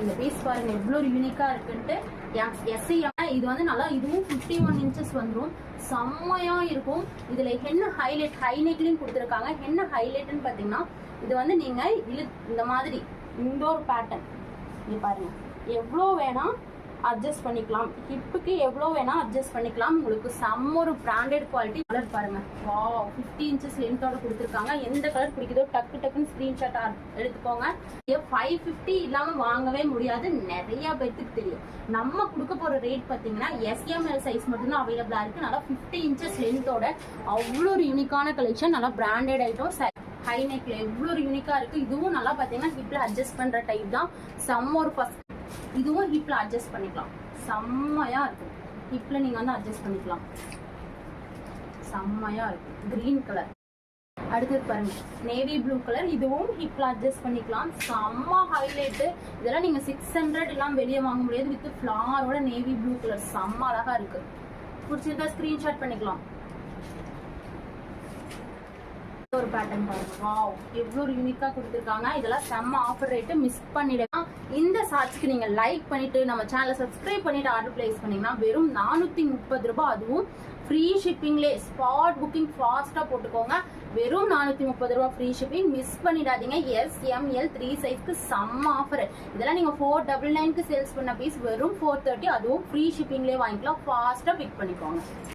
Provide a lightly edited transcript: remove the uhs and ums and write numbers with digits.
இந்த பீஸ் பாருங்க எவ்வளவு யூனிக்கா இருக்குன்ட்டு. எஸ்சி இது வந்து நல்லா, இதுவும் 51 இன்ச்சஸ் வந்துடும். செம்மையா இருக்கும். இதுல என்ன ஹைலைட், ஹை நெக்லையும் கொடுத்துருக்காங்க. என்ன ஹைலைட்னு பாத்தீங்கன்னா, இது வந்து நீங்க இந்த மாதிரி இண்டோர் பேட்டர்ன் இது பாருங்க, எவ்வளோ வேணா அட்ஜஸ்ட் பண்ணிக்கலாம். ஹிப்புக்கு எவ்வளோ வேணா அட்ஜஸ்ட் பண்ணிக்கலாம். உங்களுக்கு செம்ம ஒரு பிராண்டட் குவாலிட்டி. கலர் பாருங்க, வாவ் 50 இன்ச்சஸ் லென்த்தோட கொடுத்துருக்காங்க. எந்த கலர் பிடிக்குதோ டக்குன்னு ஸ்கிரீன்ஷாட் எடுத்துக்கோங்க. 550 இல்லாம வாங்கவே முடியாது, நிறைய பேருக்கு தெரியும். நம்ம கொடுக்க போற ரேட் பாத்தீங்கன்னா எஸ்எம்எல் சைஸ் மட்டும்தான் அவைலபிளா இருக்கு. நல்லா 50 இன்ச்சஸ் லென்த்தோட அவ்வளோ ஒரு யூனிக்கான கலெக்ஷன். நல்லா பிராண்டட் ஐட்டம். ஹை நெக்ல எவ்வளோ ஒரு யூனிக்கா இருக்கு. இதுவும் நல்லா பாத்தீங்கன்னா ஹிப்ல அட்ஜஸ்ட் பண்ற டைப் தான். செம்ம ஒரு ஃபர்ஸ்ட், இதுவும் ஹிப்ல அட்ஜஸ்ட் பண்ணிக்கலாம். செம்மையா இருக்கும். ஹிப்ல நீங்க வந்து அட்ஜஸ்ட் பண்ணிக்கலாம். செம்மையா இருக்கும். Green colour. அடுத்தது பாருங்க நேவி ப்ளூ கலர். இதுவும் ஹிப்ல அட்ஜஸ்ட் பண்ணிக்கலாம். செம்ம ஹைலைட். இதெல்லாம் நீங்க 600 எல்லாம் வெளியே வாங்க முடியாது. வித் ஃபிளாரோட நேவி ப்ளூ கலர் செம்ம அழகா இருக்கு. பிடிச்சிருந்தா ஸ்கிரீன்ஷாட் பண்ணிக்கலாம். ஒரு பேட்டர்ன் பாருங்க, வாவ் எவ்வளவு ஒரு யூனிக்கா கொடுத்துருக்காங்க. இதெல்லாம் செம்ம ஆஃபர் ரேட்டு, மிஸ் பண்ணிடுங்க. இந்த ஷார்ட்ஸ்க்கு நீங்க லைக் பண்ணிட்டு நம்ம சேனலை சப்ஸ்கிரைப் பண்ணிட்டு ஆர்டர் பிளேஸ் பண்ணீங்கன்னா வெறும் 430 ரூபாய். அதுவும் ஃப்ரீ ஷிப்பிங்லே. ஸ்பாட் புக்கிங் ஃபாஸ்டா போட்டுக்கோங்க. வெறும் 430 ரூபாய் ஃப்ரீ ஷிப்பிங். மிஸ் பண்ணிடாதீங்க. SML 3 சைஸ்க்கு செம்ம ஆஃபர். இதெல்லாம் நீங்க 499க்கு சேல்ஸ் பண்ண பீஸ் வெறும் 430. அதுவும் ஃப்ரீ ஷிப்பிங்லேயே வாங்கிக்கலாம். ஃபாஸ்டா பிக் பண்ணிக்கோங்க.